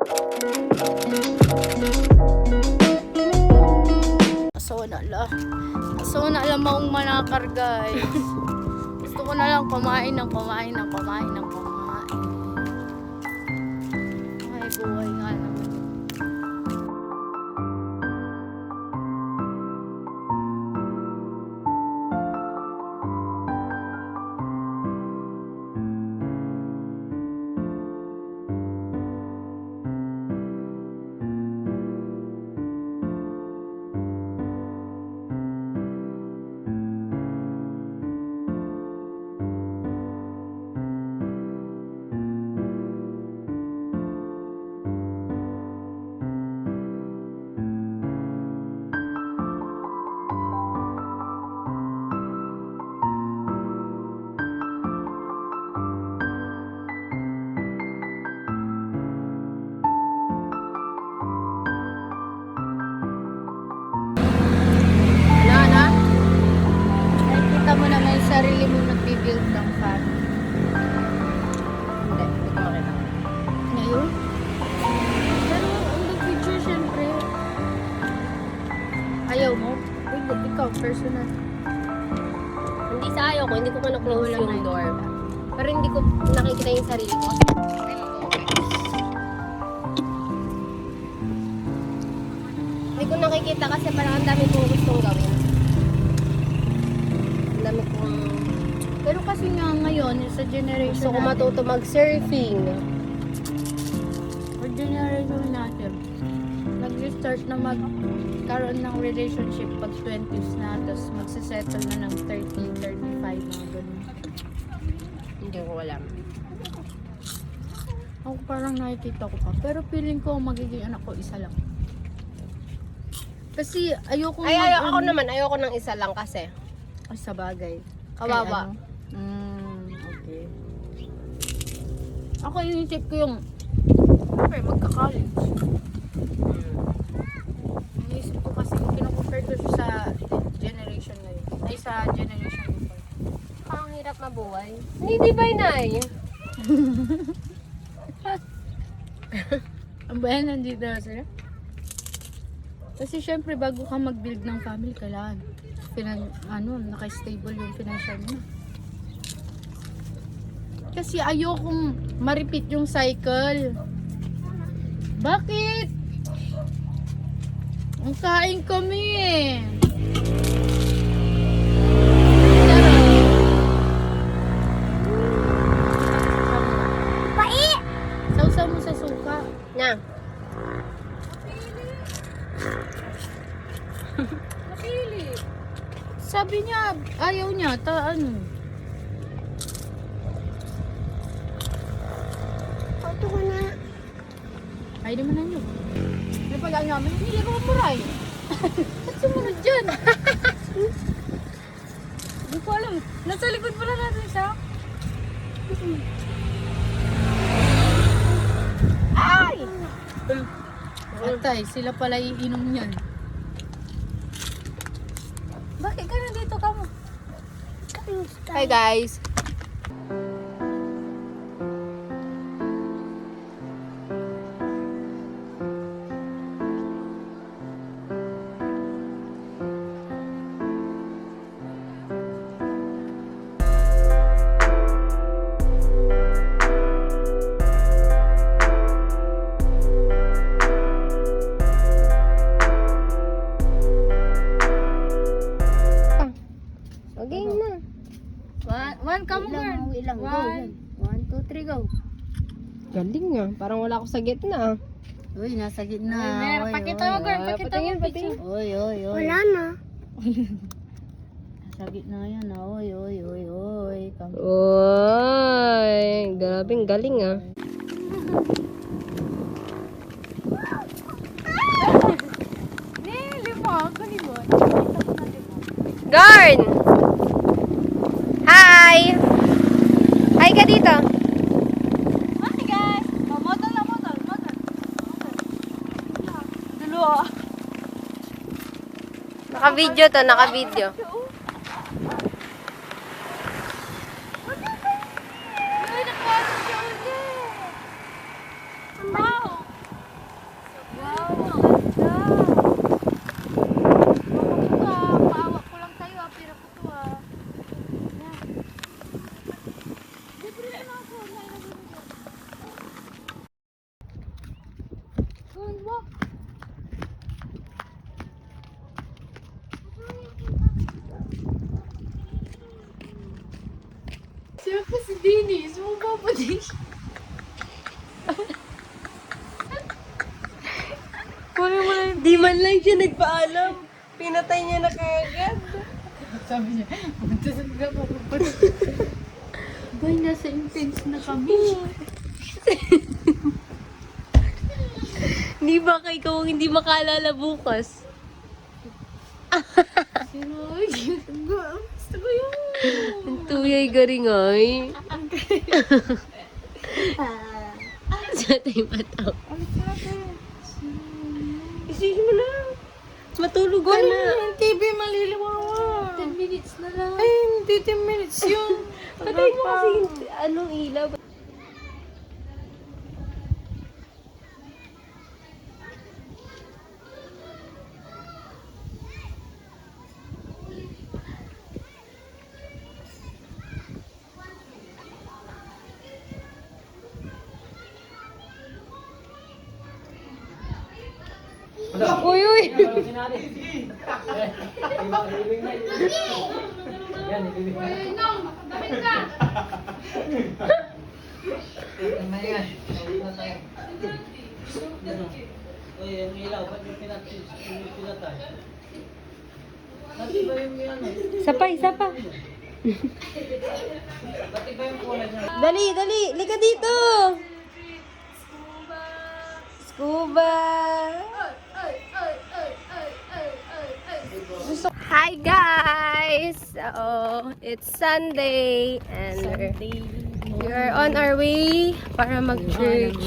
So na lang maong manakar guys. Gusto ko na lang kumain ng kumain. Ay buhay nga naman. Sarili mo nag-build ng family. Hindi ko makita. Ngayon? Pero ang nag-picture syempre. Ayaw mo? Ikaw, personal. Hindi sa ayaw ko, hindi ko na-close yung door. Pero hindi ko nakikita yung sarili ko. Hindi ko nakikita kasi parang ang dami kong gustong gawin. Ang dami kong... Pero kasi nga ngayon, sa generation Gusto ko matuto mag-surfing. Or generation natin, nag-restart na magkaroon ng relationship pag 20s na, tapos magsisettle na ng 30, 35, mga ganun. Hindi ko alam. Ako parang nakikita ko pa. Pero feeling ko magiging anak ko isa lang. Kasi ayoko Ako naman, ayoko ng isa lang kasi. Ay, sa bagay. Kawawa. Okay. Ako yung tip ko yung magka-college. Inisip ko kasi kino-compare ko sa generation ngayon. Ay, sa generation before. Ang hirap mabuhay. Hindi, di ba, Inay? Ang bayan nandito na sila. Kasi syempre bago ka mag-build ng family, kailangan naka-stable yung financial mo. Kasi ayokong ma-repeat yung cycle. Bakit? Ang kain kami eh. Pai! Sausaw mo sa suka. Na. Napili. Sabi niya, ayaw niya, Ito ko na. Ay, di mo na nyo. Napala namin, hindi ko mamuray. Ba't sumunod dyan? Hindi ko alam. Nasa likod pala natin siya. Ay! Atay, sila pala iinom niyan. Bakit ka nandito ka mo? Hi guys. Okay na. One, come on. Ilang go. 1, 2, 3, go. Galing nga. Parang wala ako sa gitna. Uy, nasa gitna. Meron. Pakita mo, girl. Pakita mo. Patingin. Uy. Wala na. Nasa gitna yan. Uy. Come. Uy, grabing galing ah. Garn! Hi! Hi ka dito. Hi guys! Model. Dalawa. Naka-video to, naka-video. Uy, nakuha siya ulit. Wow! Siya pa si Dennis. Mukha pa din siya. Di man lang siya nagpaalam. Pinatay niya na kagad. Sabi niya, magdasal ka pa. Bay, nasa intense na kami. Di ba kay ikaw ang hindi makaalala bukas? Pero, gusto ko yun. Ang tuyay garingay. Sa tayo mataw. Isig mo na. Matulog ka na. Yung TV maliliwawa. 10 minutes na lang. Ay, hindi 10 minutes yun. Patay mo kasi anong ilaw. Uy, uy! Sapay, sapa. Dali, dali. Lika dito. Scuba. Hi guys! So, it's Sunday and we're on our way para mag-church.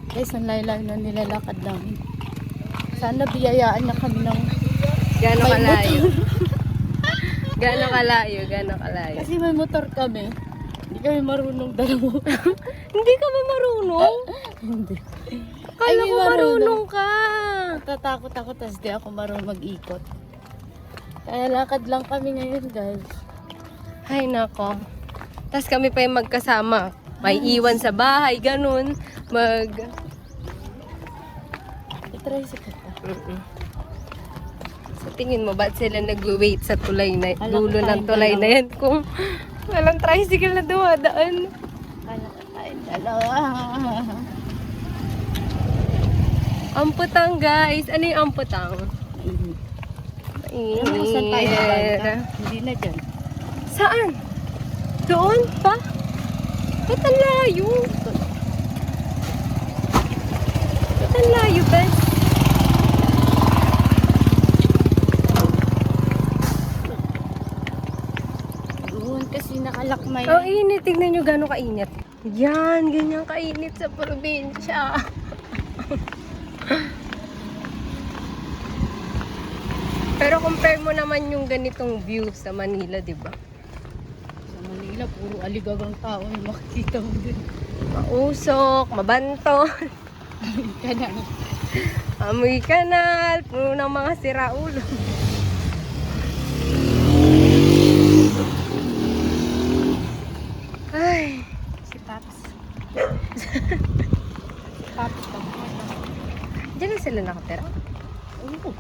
Guys, ang layo na nilalakad namin. Sana biyayaan na kami ng Gano'ng may kalayo? motor. Gano'ng kalayo? Gano'ng kalayo? Kasi may motor kami. Hindi kami marunong dalawa. Hindi ka ba marunong? Hindi. Kala Ay, ko marunong ka. Natatakot ako, tapos di ako marunong mag-ikot. Kaya lakad lang kami ngayon, guys. Ay, nako. Tapos kami pa yung magkasama. May iwan sa bahay, ganun. I-tricycle ka. Sa tingin mo, ba't sila nag-wait sa tulay na, Alam dulo ko ng tayong tulay na dalawa. yan kung walang tricycle na dumadaan? Kala ka tayong dalawa. Amputang, guys. Ano yung amputang? Alam mo saan tayo nabanta? Hindi na dyan. Saan? Doon pa? Ba't ang layo? Ba't ang layo, bes? Doon kasi nakalakmay. Oh, init. Tignan nyo gano'ng kainit. Yan, ganyan kainit sa probinsya. Pero compare mo naman yung ganitong view sa Manila, di ba? Sa Manila, puro aligagang tao yung makikita mo din. Mausok, mabanto, Kanang. amoy kanal, puno ng mga siraulo. Ay, Si Paps. Paps ka ba? diyan na sila nakatira. Oo.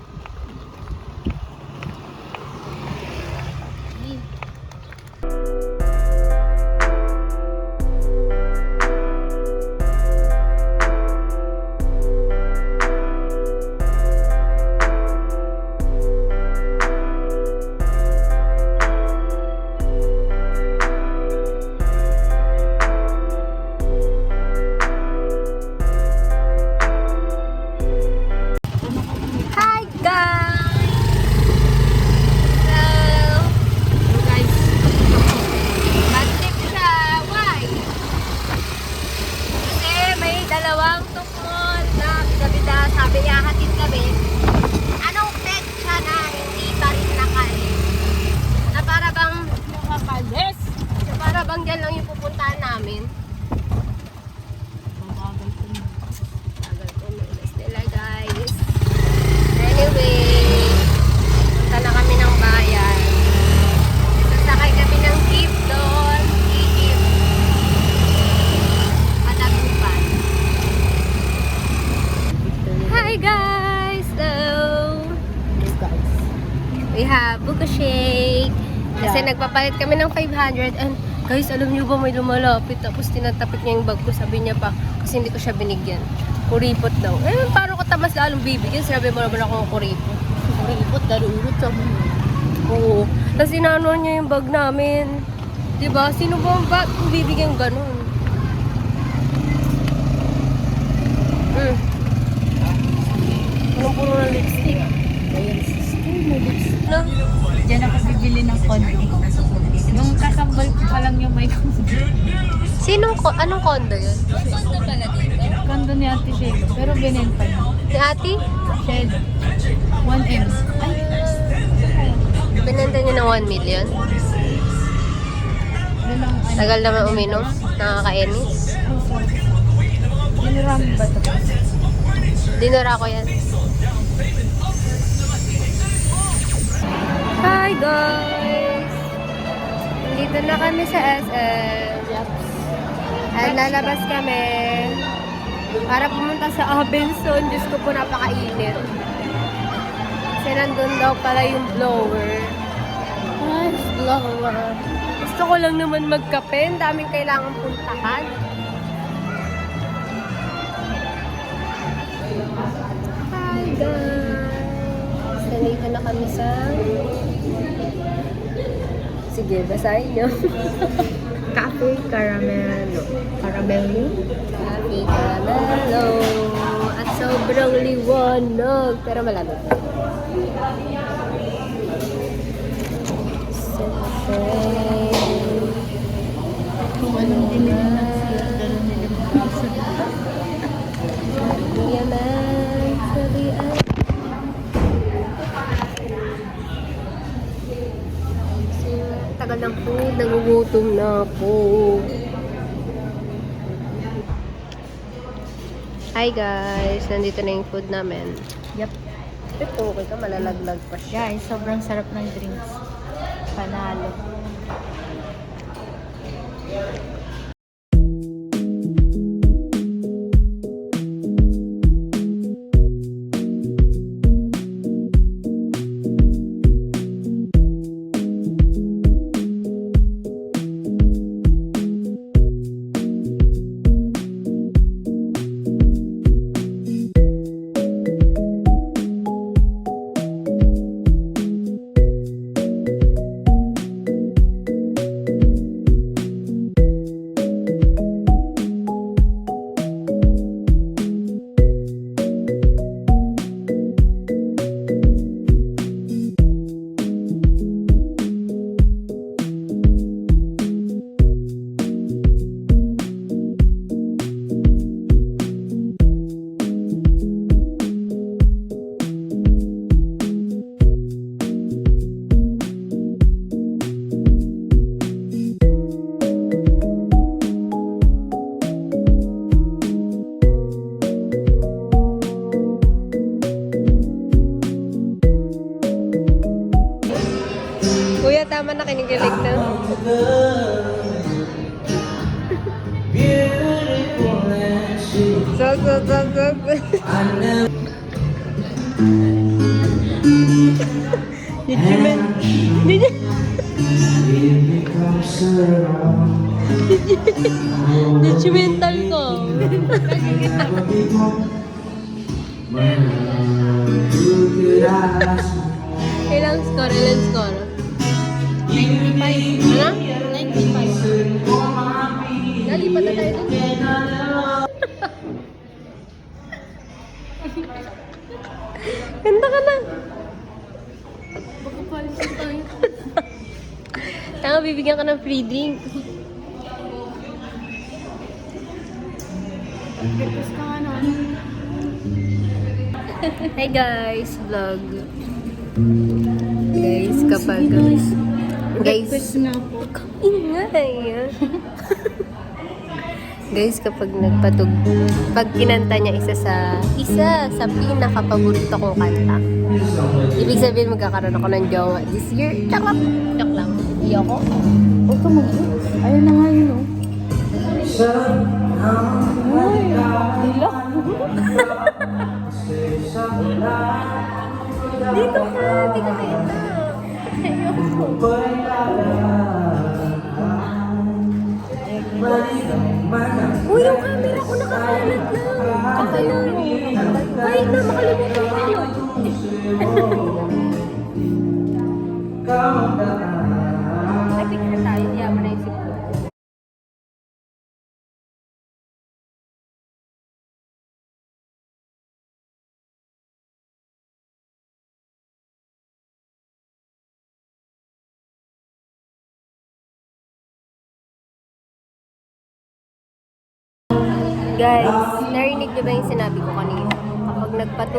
Hi nagpapalit kami ng 500 and guys, alam niyo ba may lumalapit tapos tinatapik niya yung bag ko. Sabi niya pa, kasi hindi ko siya binigyan. Kuripot daw. Eh, paano ko tamas lalong bibigyan? Sabi mo naman ako kuripot. Kuripot, darurot sa mga. Oo. Tapos inaano niya yung bag namin. Diba? Sino ba ang bag kung bibigyan ganun? Punong-puno ng lipstick. Ayan, sister, may lipstick. No? Diyan ako bibili ng condo. Yung kakambal ko pa lang yung may condo. Anong condo yun? Condo pala dito? Condo ni Ate Shelo, pero binenta niya. Ni ate? Shelo. 1M. Ay, Binenta niya ng 1 million? yun ang ano. Tagal naman uminom? Nakakainis? Ay, sorry. Dinaram ba ito? Dinura ko yan. Hi guys! Dito na kami sa SM. Yaps. At lalabas kami para pumunta sa Abenson. Diyos ko po, napakainit. Kasi nandun daw pala yung blower. Nice blower. Gusto ko lang naman magkape. Ang daming kailangan puntahan. Hi guys! Nandito na kami sa... Sige, basahin nyo. Cafe Caramelo. Caramelo? Cafe Caramelo. At sobrang liwanag. Pero malamig. Kung anong binili ng siya, dala nila ng piso. Yaman, sabihan. Tagal ng food, nagugutom na ako. Hi guys, nandito na yung food namin. Yup. Ito, okay ka, malalaglag pa siya. Guys, sobrang sarap ng drinks. Panalo. Kuya, tama na kinikilig na. Judgmental ko. Ilang score? Ilang score? 95. Ano? 95. Nalipat na tayo doon. Ganda ka na. Baka palisin tayo. Tama, bibigyan ka ng free drink. Tapos ka nga naman. Hey guys, vlog. Guys, kapag... Guys, Request nga po. ingay. Guys, kapag pag kinanta niya isa sa pinaka-paborito kong kanta, ibig sabihin magkakaroon ako ng jowa this year. Chakak! Chak lang. Iyoko. Huwag ka mag-iis. Ayun na nga yun, oh. Ay, nila. Dito ka, hindi ka kita. Ayoko. Uy, yung camera ko nakakalat na. Okay na. Wait na, makalimutan ko yun. Ay, picture tayo. Iyan mo na yung sip ko. Guys, narinig niyo ba yung sinabi ko kanina? Pag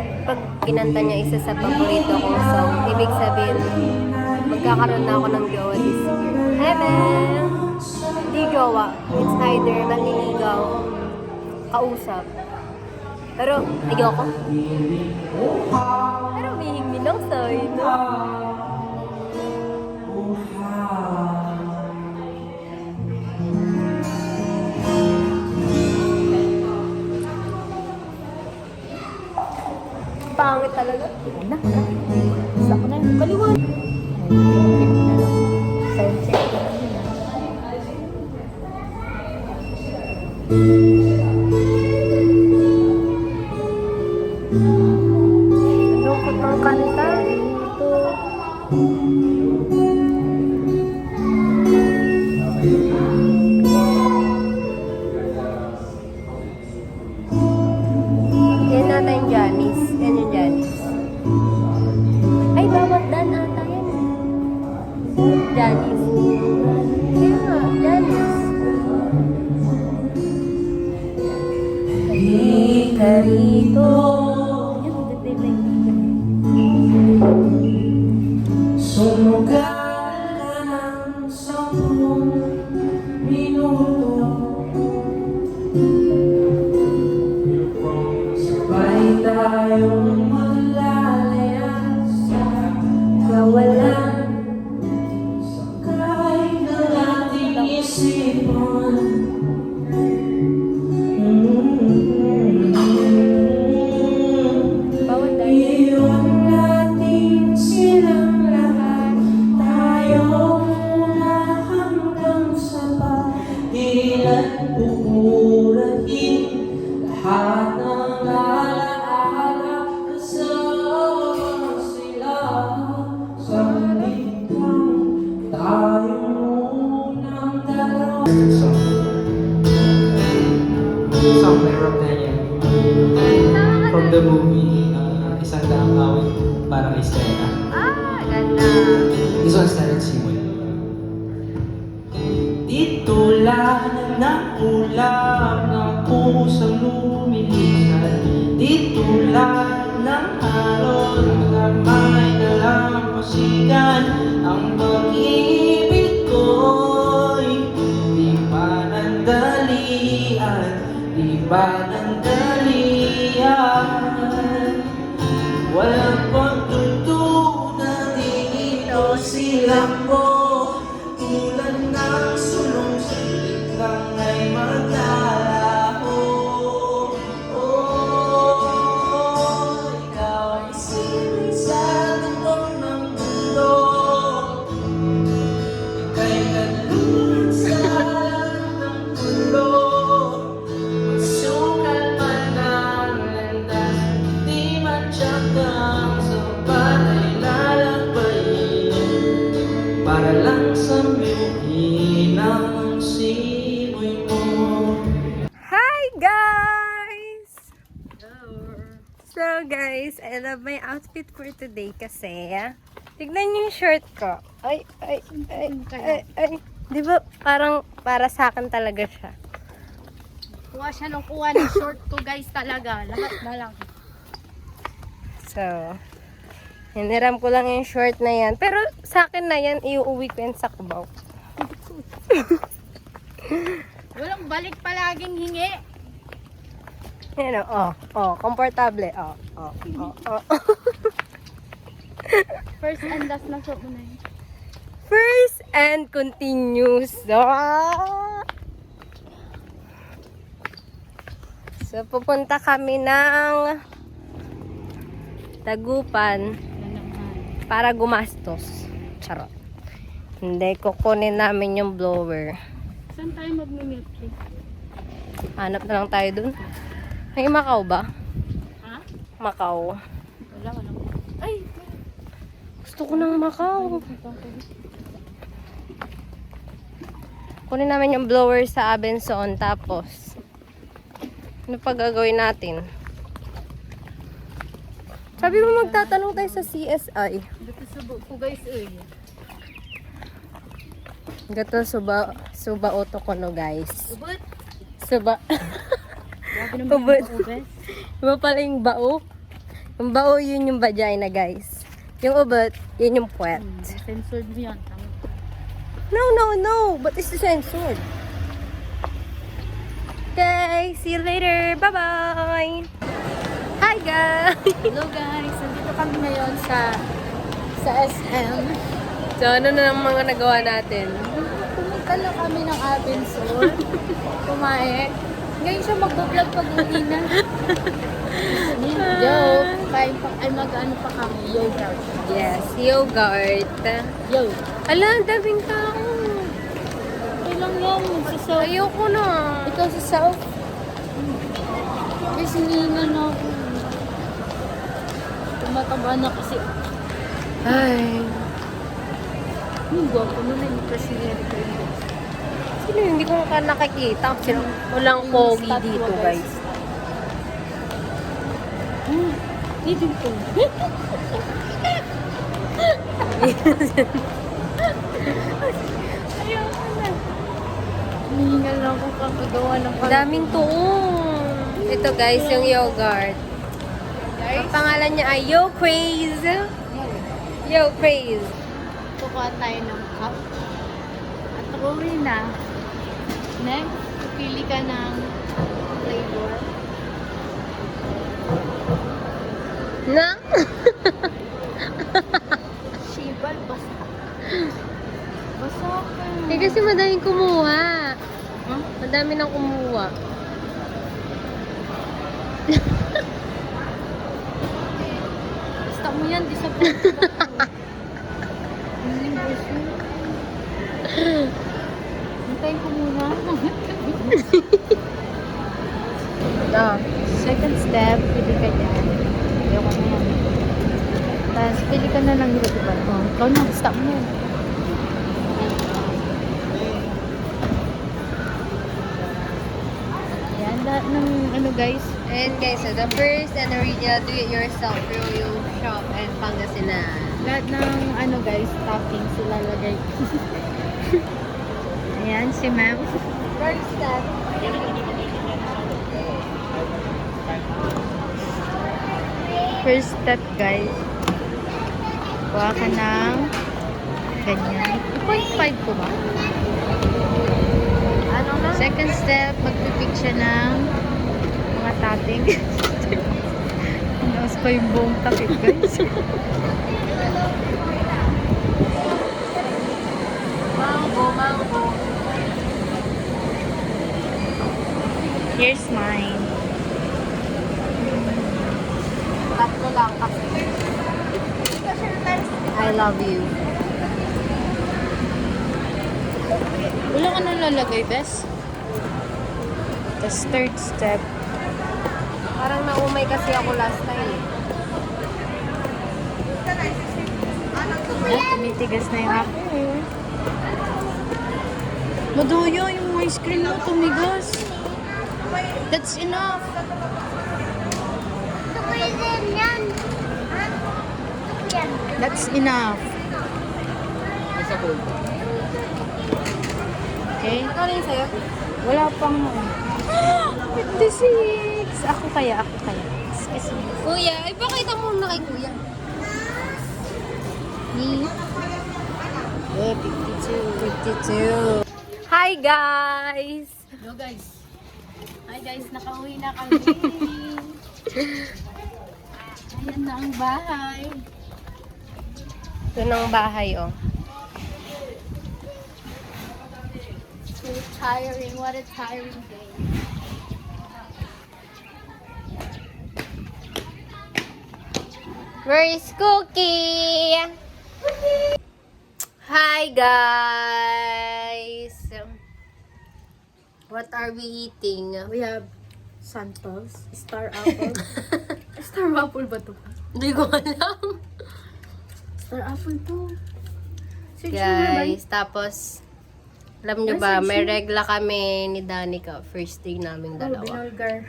kinanta niya isa sa paborito kong song, ibig sabihin, magkakaroon na ako ng jowa this year. Amen! Hindi jowa. It's either manliligaw, kausap. Pero, ayoko. Pero humihingi lang sa'yo, no? Pangit talaga. Na. Gusto ko na yung baliwan. Sound check ko na yun. Lungkot ng kanta. Ito. Yan nata yung Janice. Yan yung Janice. Ay, bawat dan ata yan. Janice. Kaya nga, Janice. Halika rito. Yan, maganda yung kaibigan. Sumugal ka ng 10 minuto. Sabay tayong maglalaya sa kawalan. Sakay ng ating isipan. Bawat dan. Iwan natin silang lahat. Tayo muna hanggang sa pag-ilan. Pupurahin lahat ng alaala. Kasama sila sa biglang. Tayo munang dalawa. Somewhere of Daniel. From the movie, Isang Daang Awit para kay Stella. Ah, ganda. This one's Stella Simon. Dito lang ulam ng pusang lumilisan. Dito lang ng alon kamay na lang masigan. Ang pag-ibig ko'y di pa nandalian. Di ba nandalian? Walang pagtutunan dito silang po. Tulad ng sulong sa biglang ay magdalaho. Oh, ikaw ay siling sa tuktok ng mundo. Ika'y kalulad sa ng pulo. Masukal man ang landas, di man tiyakang sapat ay lalakbayin. Para lang sa ng simoy mo. Hi guys! So guys, I love my outfit for today kasi tignan niyo yung shirt ko. Ay. Di ba parang para sa akin talaga siya. Kuha siya ng kuha ng short ko guys talaga. Lahat na lang. So, hiniram ko lang yung short na yan. Pero sa akin na yan, iuwi ko yan sa Cubao. Walang balik palaging hingi. Yan o, komportable. First and last na suot mo na yun. First and continuous. So, pupunta kami ng Dagupan para gumastos. Charot. Hindi, kukunin namin yung blower. Saan tayo mag-milk tea? Hanap na lang tayo dun. May Macau ba? Ha? Macau. Wala. Ay! Gusto ko ng Macau. Kunin namin yung blower sa Abenson. Tapos, ano pa gagawin natin? Sabi mo magtatanong tayo sa CSI. Dito sa ko guys eh. Gato suba oto ko no guys. Ubot! Suba. Grabe naman Ubot. yung ubes. Iba pala yung bao. Yung bao yun yung vagina guys. Yung ubot, yun yung puwet. Censored mo yan. No. But it's censored. Okay, see you later. Bye-bye. Hi guys. Hello guys! Nandito kami ngayon sa SM. So, ano na ang mga nagawa natin? Pumunta lang kami ng Abenson. Kumain. Ngayon siya magbablog pag uwi na. Joke. Kain pa, ay mag-ano pa kami. Yogurt. Yes, yogurt. Yo. Ala, ang daming tao. Okay lang yan. Sa South. Ayoko na. Ikaw sa South. Kasi hihingan na ako. Tumataba na kasi. Ay. Gwapo mo na yung presidente ko yun. Sino yun? Hindi ko ka nakikita. Sino? Walang pogi dito, guys. Dito po. Ayoko na. Hihingal lang ako kakagawa ng Ang daming tuong. Ito, guys, yung yogurt. Ang pangalan niya ay Yo Craze. Yo Craze. Kukuha tayo ng cup. At uuwi na. Next, pili ka ng flavor. Na? Shibal, basa. Basa ka. Eh, kasi madaming kumuha. Huh? Madami nang kumuha. Basta mo yan, disappointed ako. Hintayin ko muna. Ah. Second step, pili ka dyan. Ayoko na yan. Tapos, pili ka na ng iba-iba. Oh, ikaw na, stop mo. Yan, lahat ng ano guys. And guys, so the first and original do-it-yourself Royal Shop and Pangasinan. Lahat ng ano guys, toppings ilalagay. Ayan, si ma'am. First step. First step guys. Kuha ka ng ganyan. 2.5 ko ba? Ano na? Second step, magpipig siya ng mga tating. Naos pa yung buong takip guys. Mango. Here's mine. Tatlo lang kasi. I love you. Wala ka nang lalagay, bes? Tapos third step. Parang naumay kasi ako last time. Ay, tumitigas na yung ako. Maduyo yung ice cream mo, tumigas. That's enough. That's enough. Okay? Ano yung sa'yo? Wala pang 56. Ako kaya. Excuse me. Kuya, ipakita mo na kay kuya. Me? 52. Hi guys! Hello guys. Hi guys, nakauwi na kami. Ayan na ang bahay. Ito ng bahay, oh. So tiring. What a tiring day. Where is Cookie? Hi guys! What are we eating? We have Santos, Star Apple. Star Apple ba to? Hindi ko alam. Star Apple to. Search mo na ba? Guys, tapos alam nyo ba, may regla kami ni Danica. First day naming Oh, dalawa. binulgar.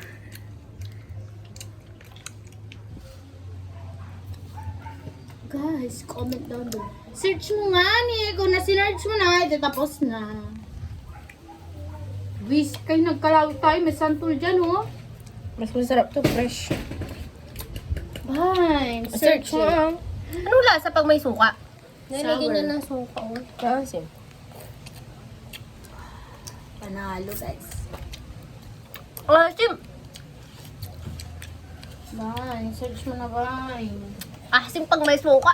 Guys, comment down below. Search mo nga ni. Kung na-search mo na, ito tapos na. Wish kayo nagkalaw tayo. May santol dyan, oh. Mas masarap to fresh. Bye. Search mo. mo. Anong lasa pag may suka? Nilagyan Sour. niya ng suka. Oh. Kasi. Panalo, guys. Asim! Bye. Search mo na, bye. Asim pag may suka.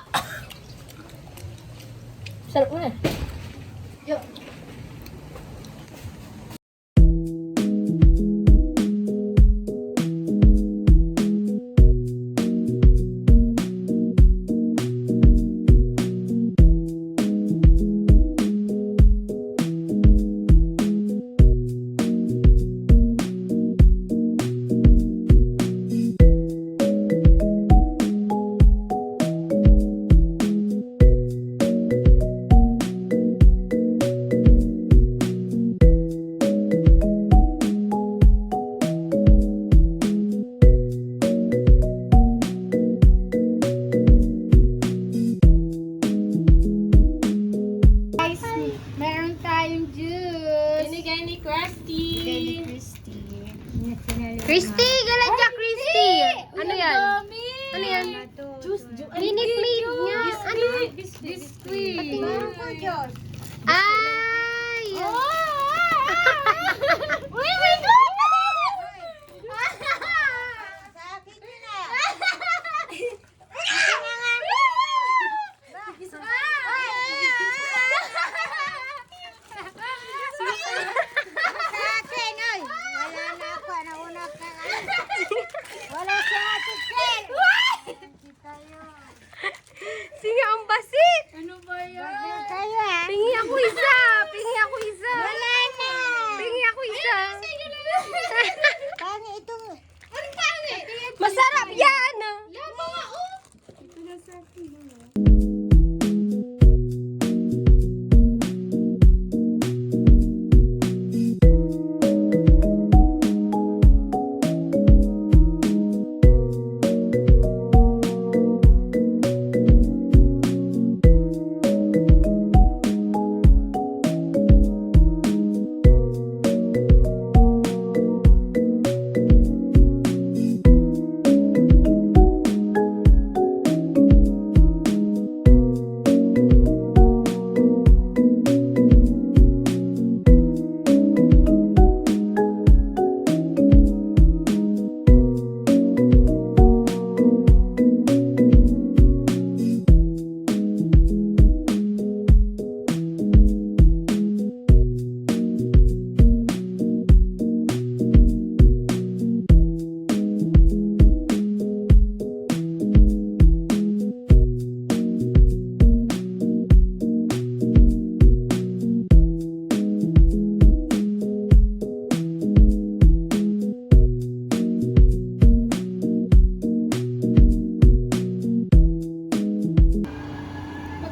Sarap mo na. Yo. Guys, meron tayong juice. Binigay ni Krusty. Christy! Galan ka, Christy! Ano yan? Ano yan? Juice. Minute maid nga. Ano? Biscuit. Patingin ko, Diyos. Ay! Uy, may Sige, ang basit! Ano ba yan? Pingi ako isa! Pingi ako isa! Wala na! Pingi ako isa! Paano itong... Masarap yan!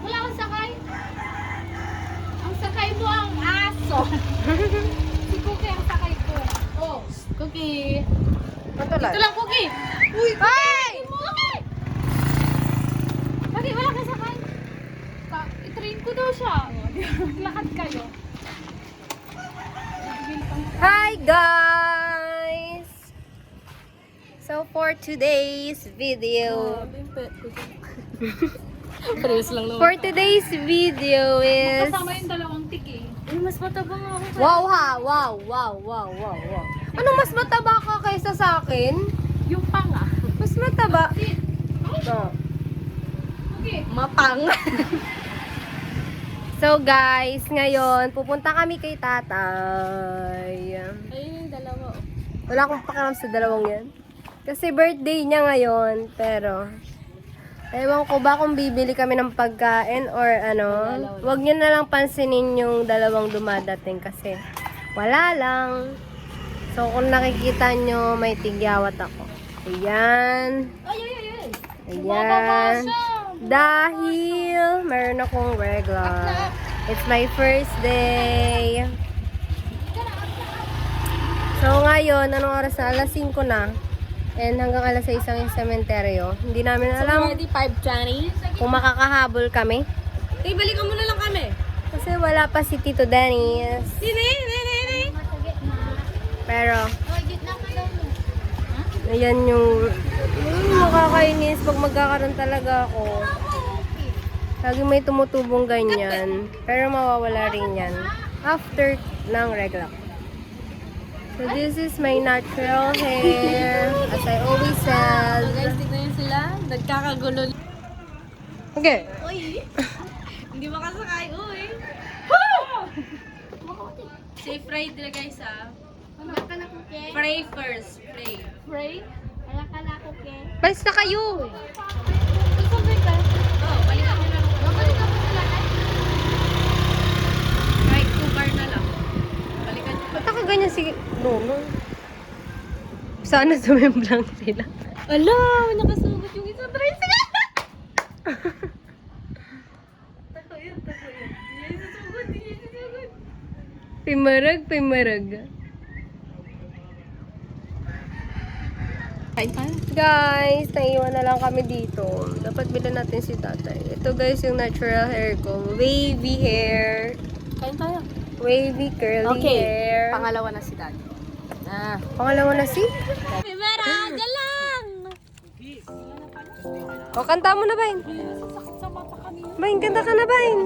Wala akong sakay. Ang sakay mo ang aso. Si Cookie ang sakay ko. Oh, Cookie. Ito lang, Cookie. Uy, Cookie! Cookie! Bakit wala ka sakay? I-train ko daw siya. Lakad kayo. Hi guys! So for today's video, for today's video is Kasama yung dalawang tiki. Ay, mas matabang ako. wow ha, wow. Ano mas mataba ka kaysa sa akin? Yung panga. Mas mataba. Oh, Okay. mapang. So guys, ngayon pupunta kami kay tatay. Ayun yung dalawa. Wala akong pakialam sa dalawang yan. Kasi birthday niya ngayon, pero Ewan ko ba kung bibili kami ng pagkain or ano. Huwag nyo na lang pansinin yung dalawang dumadating kasi wala lang. So kung nakikita nyo, may tigyawat ako. Ayan. Ayan. Dahil meron akong regla. It's my first day. So ngayon, anong oras na? Alas 5 na. And hanggang alas 6 ang sementeryo. Hindi namin alam 5:20. kung makakahabol kami. Balikan mo na lang kami. Kasi wala pa si Tito Dennis. Pero, ayan yung nakakainis pag magkakaroon talaga ako. Lagi may tumutubong ganyan. Pero mawawala rin yan after ng regla. So this is my natural hair. As I always said. Guys, tignan nyo sila. Nagkakagulo. Okay. Hindi makasakay. Uy. Safe ride na guys ha. Pray first. Pray. Pray? Balis na kayo. Oh, balikan mo lang. Balikan mo sila. Kahit 2 bar na lang. Balikan mo. Ba't nakaganyan si Nono? Sana sumemblang sila. Ala, nakasugod yung isang tricycle. Tako yun. Hindi susugod. Pimarag. Guys, naiwan na lang kami dito. Dapat bilhan natin si tatay. Ito guys yung natural hair ko. Wavy hair. Kain tayo. Wavy curly hair. Pangalawa na si Daddy. Pangalawa na si? Primera, galang! O, kanta mo na, Bain. Bain, kanta ka na, Bain.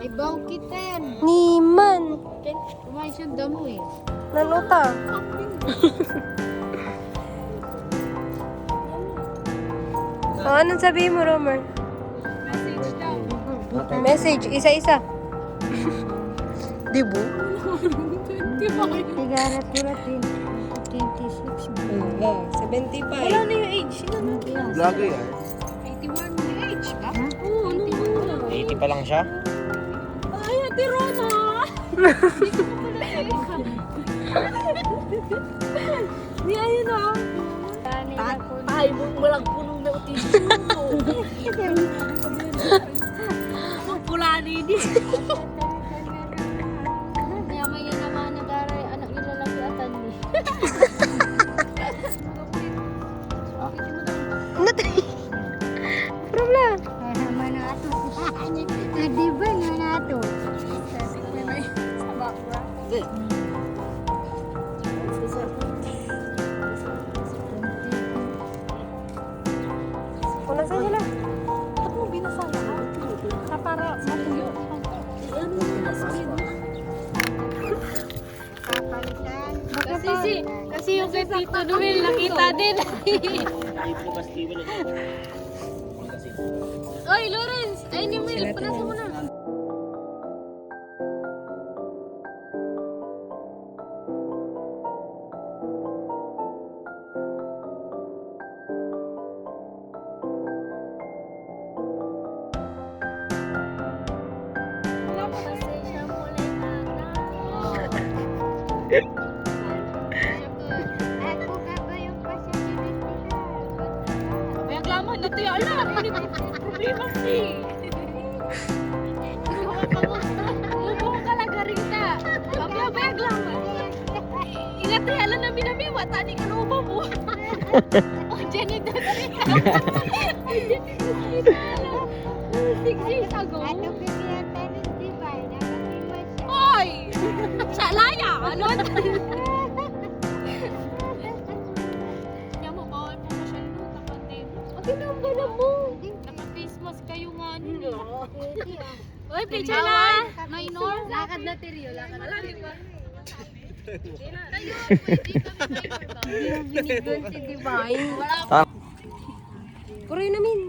Ibaw kita yan. Niman. Kumain siyang damo eh. Nanuta. O, anong sabihin mo, Romer? Message daw. Message, isa-isa. Dibo? Tigarat urat din. 26. 75. Wala na yung age. Vlogger yan. 81 na yung age ka? Oo, ano mo? 80 pa lang siya. Ay, Ate Rona! Di ayun ah. Ay, walang punong na utisyo. Magpulani din. Yaman yan naman nag-aray. Anak yung lalaki atan ni. Problem. Naman na ato. Di ba na ato? Kung nasaan sila? Ba't mo binasa lahat? Para matuyo. Ano na screen? Kasi yung kay Tito Noel nakita din. Oy, Lawrence! Ay, ni Will, panasa mo na. May aglaman na tayo. Ala, hindi mo problema si. Umuho ka lang garita. Babaya, may aglaman. Ingat tayo, ala namin namin. Watani ka na uba mo. O, Jenny, dati ka. O, Jenny, dati ka. 6 years ago. Hoy! Sa laya! Ano? Kaya mo, bawal po mo siya nung nakapatid. Pinambala mo. Naka-face mask kayo nga nyo. ah. Uy, picture na! Minor. Lakad na teriyo. Lakad na Wala, di ba? Binigyan si Divine. Kuroy namin.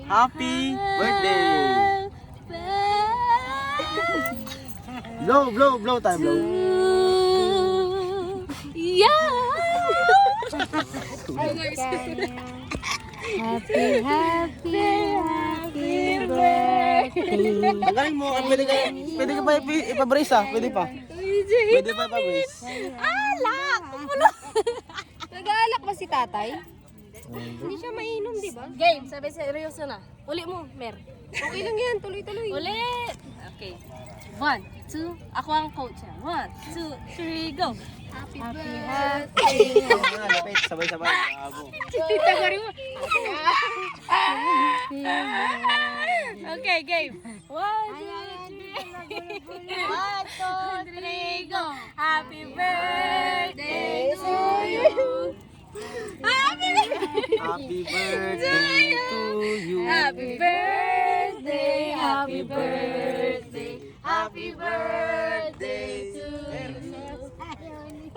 Happy birthday! Blow time, blow. Yeah! Happy, happy, happy birthday. Magaling mo. Pwede ka pa ipabrace ah. Pwede pa. Pwede pa ipabrace. Alak! Nag-aalak ba si tatay? Hindi siya mainom, di ba? Game, sabi seryoso na. Uli mo, Mer. Okay lang yan, tuloy-tuloy. Ulit! Okay. 1, 2, ako ang coach. 1, 2, 3, go! Happy birthday. Lapit. Sabay-sabay. Abo. Tita ka rin mo. Okay, game. 1, 2, 3, go! Happy birthday to you! Happy birthday to you. Happy birthday, happy birthday, happy birthday to you.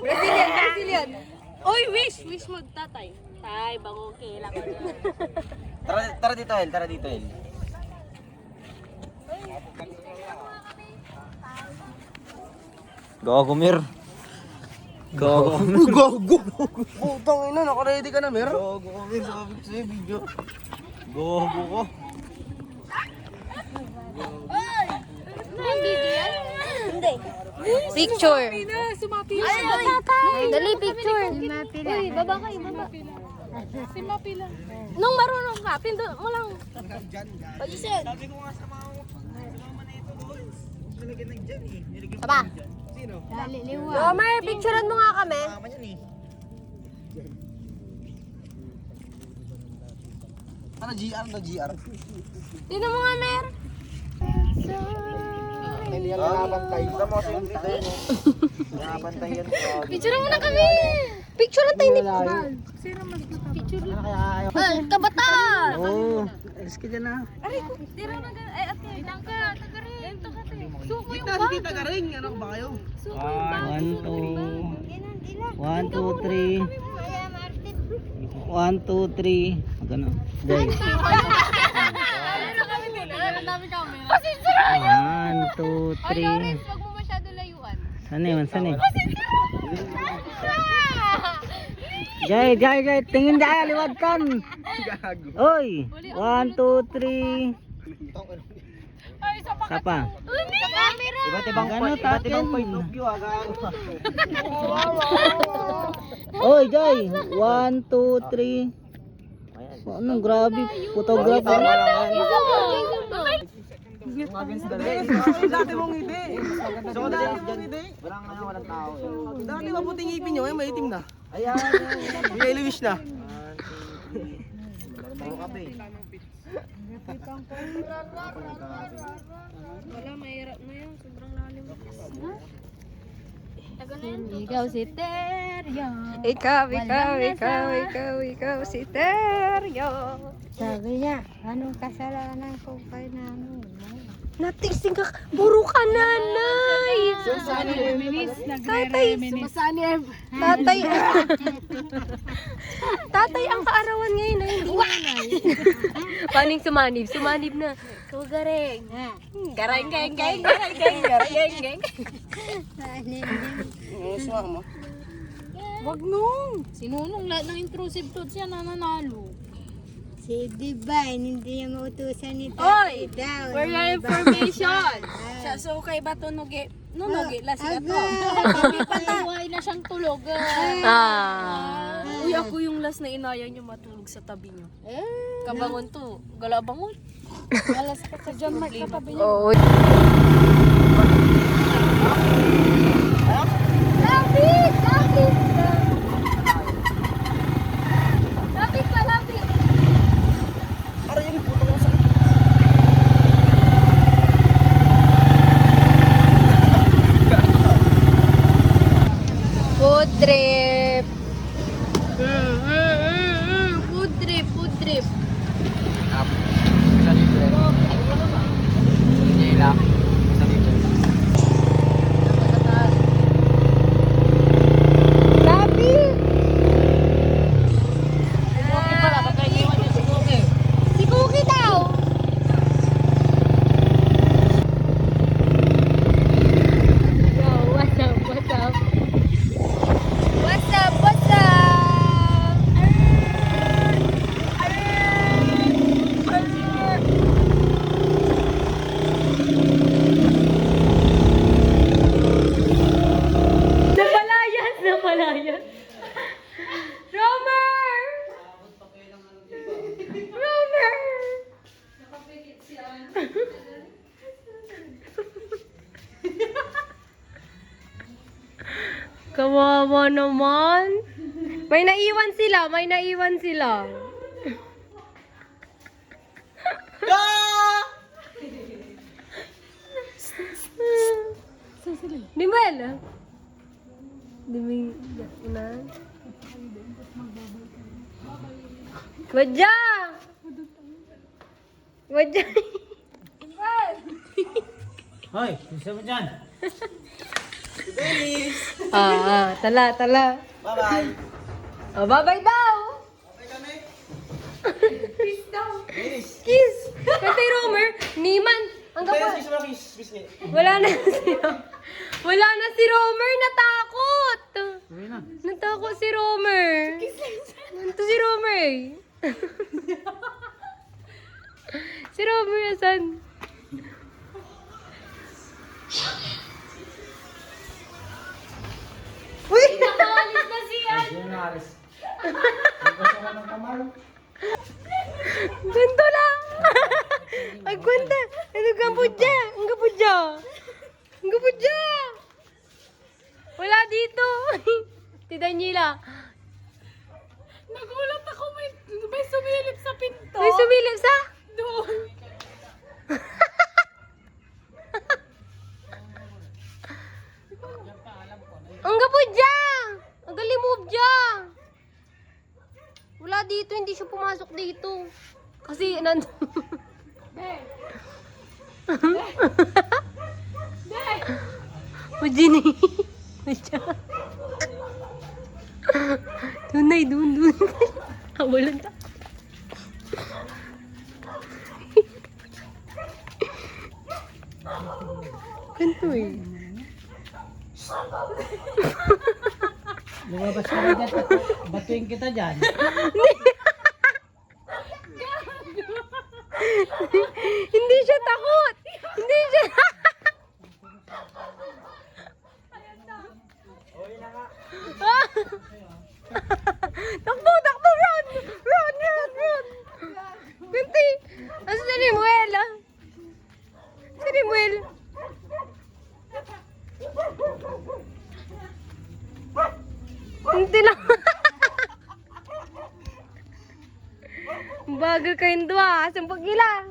Brazilian. Uy, wish mo tatay. Tay, bango kila ko dyan. Tara dito, El. Tara dito, El. Gago, Mir. Gago. Gago. Putang ina, naka-ready ka na, Mir. Gago ko, Mir. Sabi ko sa'yo, video. Gago ko. Hindi. Picture. Sumapi Dali, picture. Uy, baba kayo, baba. Sumapi lang. Nung marunong ka, pindot mo lang. Position. Sabi ko nga sa mga mama na ito doon. Nilagyan ng dyan eh. Nilagyan Aba. Sino? Daliliwa. Romer, picturean mo nga kami. Mama yan eh. Ano GR na GR? Tingnan mo nga, Mer. Hindi yan nakapantay. Sa mga siyempre tayo. Nakapantay yan. Picturean mo na kami. Picturean tayo ni Papa. Ano kaya ayaw? Kabataan. Oo. Alis ka dyan ah. Tira na gan. Ay, ate, tangka. Tagarin. Ganito ka, te. Suko yung Kita, bag. kita ka rin. Ano ba kayo? Suko yung bag. 1, 2, 3. 1, 2, 3. Magano? Guys. Ano kami din? Ano dami camera? 1, 2, 3. Huwag mo masyado layuan. Sana yun, sana yun. Jay, tingin dyan, liwad kan. Oy, 1, 2, 3. Ay, isa pa. Sapa. Sa camera. Iba't ibang point of view ah. Gago. Oy, Jay, 1, 2, 3. Anong grabe, photographer. Dati mong ngiti. So, dati mong ngiti. Walang tao. Dati mabuting ngipin nyo, may itim na. Ayan. May Luis na. Puro kape. Wala, mahirap na yun. Sobrang lalim. Ikaw si Teryo. Ikaw si Teryo. Sabi niya, anong kasalanan ko kay nanay mo? Natising ka, puro ka nanay. Tatay, tatay ang kaarawan ngayon na hindi nanay. Paning sumanib? Sumanib na. Ikaw gareng. Gareng, geng. Wag nung. Sinunong lahat ng intrusive thoughts yan nananalo. Si Divine, hindi niya mautusan ni Oy! Tatay daw. For your information. Siya, so kay ba tunugi? Nunugi, lasi ka to. Pataway na siyang tulog. Uy, ako yung last na inaya niyo matulog sa tabi niyo. Kabangon to. Gala bangon. Alas ka sa dyan, may katabi niyo. Oo. Food trip. Food trip. Isa dito. Hindi lang. Isa dito. Kawawa naman. May naiwan sila. Dimel! Una. Wadya! Hoy, bisa mo dyan. Tala. Bye-bye. Oh, bye-bye daw! Peace daw. Kiss! Kantay Romer, Niman, ang gapa. Kiss me. Wala na si Romer, natakot! Natakot si Romer. Nanto si Romer eh. Si Romer nasan? Nakaalis na siya. Ganto lang! Ay, kwenta! Ano gabudya? Ang gabudya! Wala dito! Si Daniela. Nagulat ako, may sumilip sa pinto. May sumilip sa? Doon. Ang gabudya! Ang galimove dya! Wala dito, hindi siya pumasok dito. Kasi, Ujini. Tunay, dun. Hawalan ta. Ganto eh. Lumabas ka na dyan. Batuin kita dyan. Hindi siya takot. Hindi siya. Takbo, run! Binti! Asa si Rimuel, ah? Si Rimuel. Binti lang. Bagal kayong dua. Asang pagila.